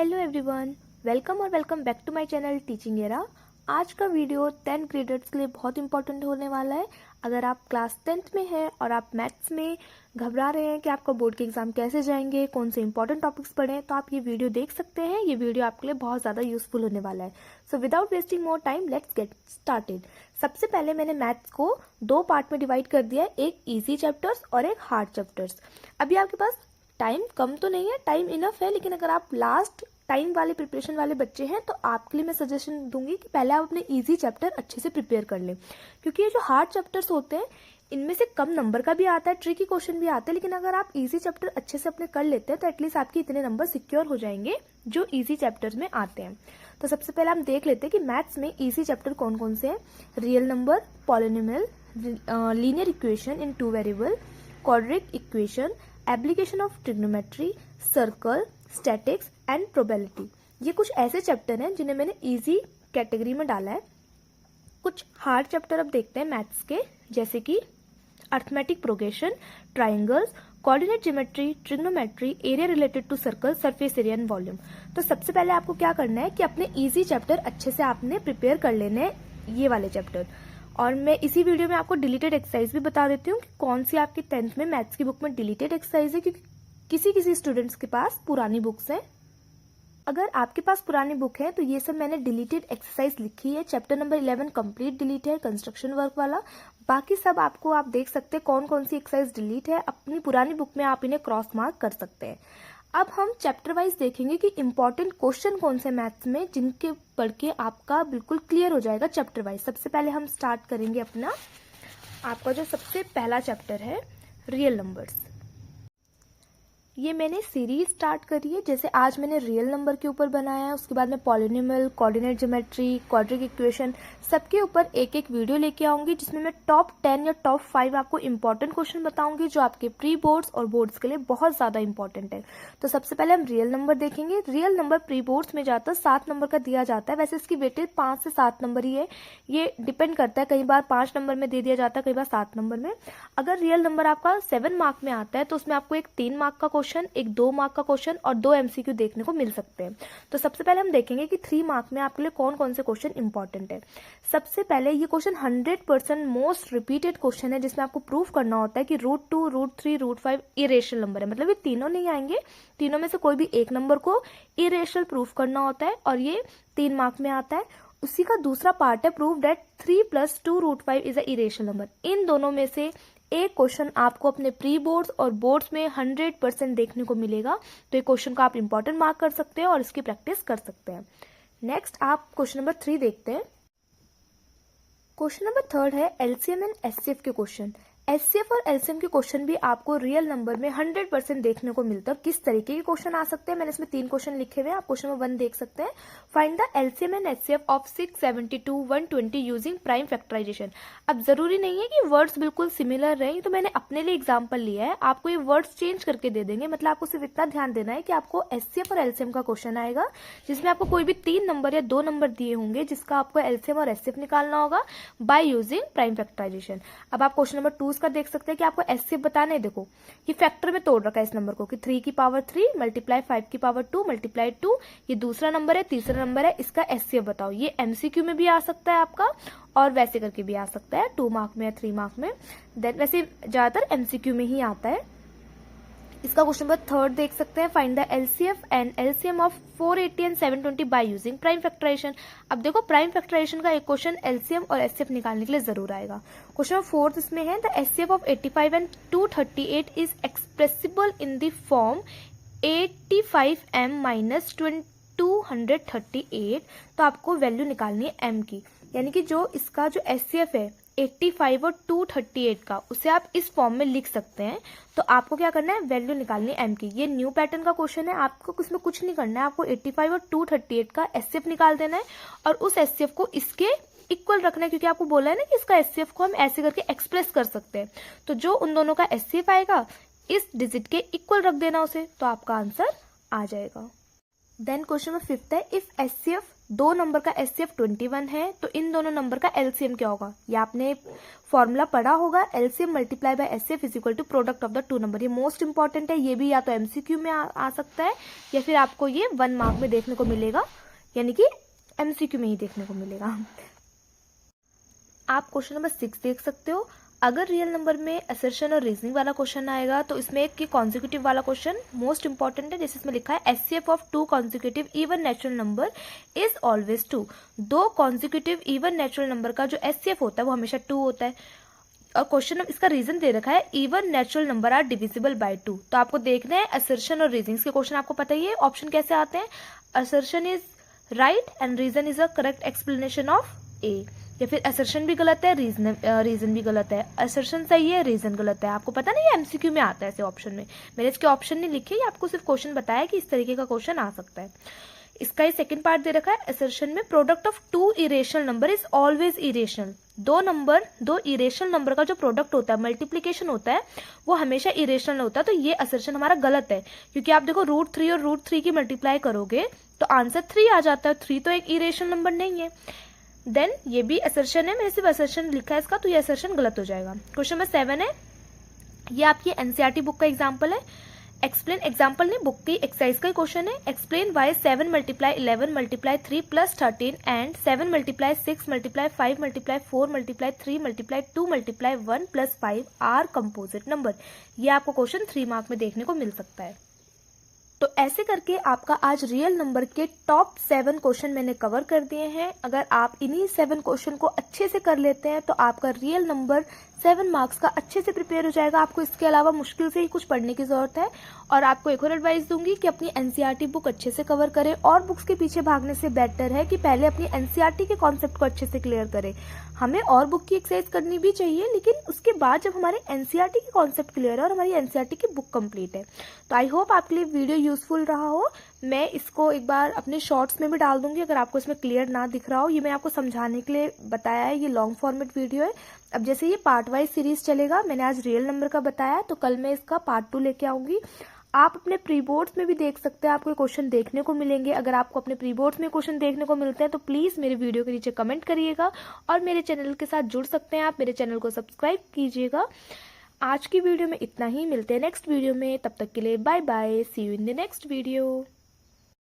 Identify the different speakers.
Speaker 1: Hello everyone, welcome back to my channel teaching era. आज का video 10th graders के लिए बहुत इंपॉर्टेंट होने वाला है। अगर आप क्लास 10th में हैं और आप मैथ्स में घबरा रहे हैं कि आपका बोर्ड के एग्जाम कैसे जाएंगे, कौन से इंपॉर्टेंट टॉपिक्स पढ़ें, तो आप ये वीडियो देख सकते हैं। ये वीडियो आपके लिए बहुत ज़्यादा यूजफुल होने वाला है। So without wasting more time let's get started. सबसे पहले मैंने मैथ्स को दो पार्ट में डिवाइड कर दिया है, एक ईजी चैप्टर्स और एक हार्ड चैप्टर्स। अभी आपके पास टाइम कम तो नहीं है, टाइम इनफ है, लेकिन अगर आप लास्ट टाइम वाले प्रिपरेशन वाले बच्चे हैं तो आपके लिए मैं सजेशन दूंगी कि पहले आप अपने इजी चैप्टर अच्छे से प्रिपेयर कर लें, क्योंकि ये जो हार्ड चैप्टर्स होते हैं इनमें से कम नंबर का भी आता है, ट्रिकी क्वेश्चन भी आते हैं, लेकिन अगर आप इजी चैप्टर अच्छे से अपने कर लेते हैं तो एटलीस्ट आपके इतने नंबर सिक्योर हो जाएंगे जो इजी चैप्टर्स में आते हैं। तो सबसे पहले हम देख लेते हैं कि मैथ्स में इजी चैप्टर कौन कौन से हैं। Real number, polynomial, linear equation in two variable, quadratic equation, application of trigonometry, circle, statics and probability. ये कुछ ऐसे चैप्टर हैं जिन्हें मैंने इजी कैटेगरी में डाला है। कुछ हार्ड चैप्टर अब देखते हैं मैथ्स के, जैसे कि arithmetic progression, triangles, coordinate geometry, trigonometry, area related to circle, surface area and volume. तो सबसे पहले आपको क्या करना है कि अपने इजी चैप्टर अच्छे से आपने प्रिपेयर कर लेने हैं, ये वाले चैप्टर। और मैं इसी वीडियो में आपको डिलीटेड एक्सरसाइज भी बता देती हूँ कि कौन सी आपकी 10th में मैथ्स की बुक में डिलीटेड एक्सरसाइज है, क्योंकि किसी स्टूडेंट्स के पास पुरानी बुक्स हैं। अगर आपके पास पुरानी बुक है तो ये सब मैंने डिलीटेड एक्सरसाइज लिखी है। चैप्टर नंबर 11 कंप्लीट डिलीट है, कंस्ट्रक्शन वर्क वाला। बाकी सब आपको आप देख सकते हैं कौन कौन सी एक्सरसाइज डिलीट है, अपनी पुरानी बुक में आप इन्हें क्रॉस मार्क कर सकते हैं। अब हम चैप्टर वाइज देखेंगे कि इंपॉर्टेंट क्वेश्चन कौन से मैथ्स में जिनके पढ़ के आपका बिल्कुल क्लियर हो जाएगा चैप्टर वाइज। सबसे पहले हम स्टार्ट करेंगे अपना आपका जो सबसे पहला चैप्टर है, रियल नंबर्स। ये मैंने सीरीज स्टार्ट करी है, जैसे आज मैंने रियल नंबर के ऊपर बनाया है, उसके बाद मैं polynomial, coordinate geometry, quadratic equation सबके ऊपर एक एक वीडियो लेके आऊंगी, जिसमें मैं टॉप 10 या टॉप 5 आपको इंपॉर्टेंट क्वेश्चन बताऊंगी जो आपके प्री बोर्ड्स और बोर्ड्स के लिए बहुत ज्यादा इंपॉर्टेंट है। तो सबसे पहले हम रियल नंबर देखेंगे। रियल नंबर प्री बोर्ड्स में जाता है 7 नंबर का दिया जाता है। वैसे इसकी वेटेज 5 से 7 नंबर ही है, ये डिपेंड करता है, कई बार 5 नंबर में दे दिया जाता है, कई बार 7 नंबर में। अगर रियल नंबर आपका 7 मार्क में आता है तो उसमें आपको एक 3 मार्क का क्वेश्चन, एक 2 मार्क का क्वेश्चन और 2 एमसीक्यू देखने को मिल सकते हैं। तो सबसे पहले हम देखेंगे कि 3 मार्क में आपके लिए कौन कौन से क्वेश्चन इंपॉर्टेंट है। सबसे पहले ये क्वेश्चन 100% मोस्ट रिपीटेड क्वेश्चन है, जिसमें आपको प्रूफ करना होता है कि √2, √3, √5 इरेशनल नंबर है। मतलब ये तीनों नहीं आएंगे, तीनों में से कोई भी एक नंबर को इरेशनल प्रूफ करना होता है और ये 3 मार्क में आता है। उसी का दूसरा पार्ट है proof that 3 + 2 √5 is a irrational number. इन दोनों में से एक क्वेश्चन आपको अपने प्री बोर्ड्स और बोर्ड्स में 100% देखने को मिलेगा। तो ये क्वेश्चन को आप इंपॉर्टेंट मार्क कर सकते हैं और इसकी प्रैक्टिस कर सकते हैं। नेक्स्ट आप क्वेश्चन नंबर 3 देखते हैं। क्वेश्चन नंबर 3 है एलसीएम एंड एचसीएफ के क्वेश्चन। एचसीएफ और एलसीएम के क्वेश्चन भी आपको रियल नंबर में 100% देखने को मिलता है। किस तरीके के क्वेश्चन आ सकते हैं, मैंने इसमें 3 क्वेश्चन लिखे हुए हैं, आप क्वेश्चन नंबर 1 देख सकते हैं। Find the LCM and HCF of 672, 120 using prime factorisation. अब जरूरी नहीं है कि वर्ड्स बिल्कुल सिमिलर रहे, तो मैंने अपने लिए एग्जाम्पल लिया है, आपको ये वर्ड्स चेंज करके दे देंगे। मतलब आपको सिर्फ इतना ध्यान देना है कि आपको एचसीएफ और एलसीएम का क्वेश्चन आएगा, जिसमें आपको कोई भी 3 नंबर या 2 नंबर दिए होंगे, जिसका आपको एलसीएम और एचसीएफ निकालना होगा बाय यूजिंग प्राइम फैक्टराइजेशन। अब आप क्वेश्चन नंबर 2 का देख सकते हैं कि आपको एचसीएफ बताना है। देखो ये फैक्टर में तोड़ रखा है इस नंबर को कि 3 की पावर 3 मल्टीप्लाई 5 की पावर 2 मल्टीप्लाई 2, ये दूसरा नंबर है, तीसरा नंबर है, इसका एचसीएफ बताओ। ये एमसीक्यू में भी आ सकता है आपका और वैसे करके भी आ सकता है 2 मार्क में या 3 मार्क में। देन वैसे ज्यादातर एमसीक्यू में ही आता है। इसका क्वेश्चन नंबर 3 देख सकते हैं। Find the LCF and LCM of 480 and 720 by using prime factorisation. अब देखो प्राइम फैक्टराइजेशन का एक क्वेश्चन एलसीएम और एचसीएफ निकालने के लिए जरूर आएगा। क्वेश्चन नंबर 4 इसमें है the HCF of 85 and 238 is expressible in the form 85m minus 238। तो आपको वैल्यू निकालनी है m की, यानी कि जो इसका जो एचसीएफ है 85 और 238 का, उसे आप इस फॉर्म में लिख सकते हैं। तो आपको क्या करना है, वैल्यू निकालनी है m की। ये न्यू पैटर्न का क्वेश्चन है, आपको इसमें कुछ नहीं करना है, आपको 85 और 238 का एचसीएफ निकाल देना है और उस एचसीएफ को इसके इक्वल रखना है, क्योंकि आपको बोला है ना कि इसका एचसीएफ को हम ऐसे करके एक्सप्रेस कर सकते हैं। तो जो उन दोनों का एचसीएफ आएगा इस डिजिट के इक्वल रख देना उसे, तो आपका आंसर आ जाएगा। देन क्वेश्चन नंबर 5 है, इफ एचसीएफ दो नंबर का एचसीएफ 21 है तो इन दोनों नंबर का एलसीएम क्या होगा। ये आपने फॉर्मूला पढ़ा होगा, LCM multiply by HCF is equal to product of the two number. ये मोस्ट इंपॉर्टेंट है, ये भी या तो एमसीक्यू में आ सकता है या फिर आपको ये 1 मार्क में देखने को मिलेगा, यानी कि एमसीक्यू में ही देखने को मिलेगा। आप क्वेश्चन नंबर 6 देख सकते हो, अगर रियल नंबर में असर्शन और रीजनिंग वाला क्वेश्चन आएगा तो इसमें एक कॉन्जिक्यूटिव वाला क्वेश्चन मोस्ट इंपॉर्टेंट है, जैसे इसमें लिखा है HCF of two consecutive even natural number is always 2। दो कॉन्जिक्यूटिव इवन नेचुरल नंबर का जो एचसीएफ होता है वो हमेशा 2 होता है। और क्वेश्चन इसका रीजन दे रखा है even natural number are divisible by 2। तो आपको देखना है असर्शन और रीजनिंग के क्वेश्चन, आपको पता ही है ऑप्शन कैसे आते हैं, assertion is right and reason is a correct explanation of A, या फिर असर्शन भी गलत है, रीजन भी गलत है, असर्शन सही है, रीजन गलत है। आपको पता नहीं है एमसीक्यू में आता है ऐसे ऑप्शन में, मैंने इसके ऑप्शन नहीं लिखे, ये आपको सिर्फ क्वेश्चन बताया कि इस तरीके का क्वेश्चन आ सकता है। इसका ये सेकंड पार्ट दे रखा है, असर्शन में product of two irrational number is always irrational. दो इरेशनल नंबर का जो प्रोडक्ट होता है, मल्टीप्लीकेशन होता है, वो हमेशा इरेशनल होता है। तो ये असर्शन हमारा गलत है, क्योंकि आप देखो √3 और √3 की मल्टीप्लाई करोगे तो आंसर 3 आ जाता है। 3 तो एक इरेशनल नंबर नहीं है। देन ये भी असर्शन है, मैंने सिर्फ असर्शन लिखा है इसका, तो ये असर्शन गलत हो जाएगा। क्वेश्चन नंबर 7 है, ये आपकी एनसीईआरटी बुक का एग्जाम्पल है। एक्सप्लेन, एग्जाम्पल नहीं बुक की एक्सरसाइज का क्वेश्चन है। Explain why 7 × 11 × 3 + 13 and 7 × 6 × 5 × 4 × 3 × 2 × 1 + 5 are composite number. ये आपको क्वेश्चन 3 मार्क में देखने को मिल सकता है। तो ऐसे करके आपका आज रियल नंबर के टॉप 7 क्वेश्चन मैंने कवर कर दिए हैं। अगर आप इन्हीं 7 क्वेश्चन को अच्छे से कर लेते हैं तो आपका रियल नंबर 7 मार्क्स का अच्छे से प्रिपेयर हो जाएगा। आपको इसके अलावा मुश्किल से ही कुछ पढ़ने की जरूरत है। और आपको एक और एडवाइस दूंगी कि अपनी एनसीईआरटी बुक अच्छे से कवर करें, और बुक्स के पीछे भागने से बेटर है कि पहले अपनी एनसीईआरटी के कॉन्सेप्ट को अच्छे से क्लियर करें। हमें और बुक की एक्सरसाइज करनी भी चाहिए, लेकिन उसके बाद जब हमारे एनसीईआरटी की कॉन्सेप्ट क्लियर है और हमारी एनसीईआरटी की बुक कंप्लीट है। तो आई होप आपके लिए वीडियो यूजफुल रहा हो। मैं इसको एक बार अपने शॉर्ट्स में भी डाल दूंगी अगर आपको इसमें क्लियर ना दिख रहा हो। ये मैंने आपको समझाने के लिए बताया है, ये लॉन्ग फॉर्मेट वीडियो है। अब जैसे ये पार्ट वाइज सीरीज चलेगा, मैंने आज रियल नंबर का बताया, तो कल मैं इसका पार्ट 2 लेके आऊंगी। आप अपने प्री बोर्ड्स में भी देख सकते हैं, आपको क्वेश्चन देखने को मिलेंगे। अगर आपको अपने प्री बोर्ड्स में क्वेश्चन देखने को मिलते हैं तो प्लीज मेरे वीडियो के नीचे कमेंट करिएगा, और मेरे चैनल के साथ जुड़ सकते हैं आप। मेरे चैनल को सब्सक्राइब कीजिएगा। आज की वीडियो में इतना ही, मिलते हैं नेक्स्ट वीडियो में। तब तक के लिए bye bye, see you in the next video.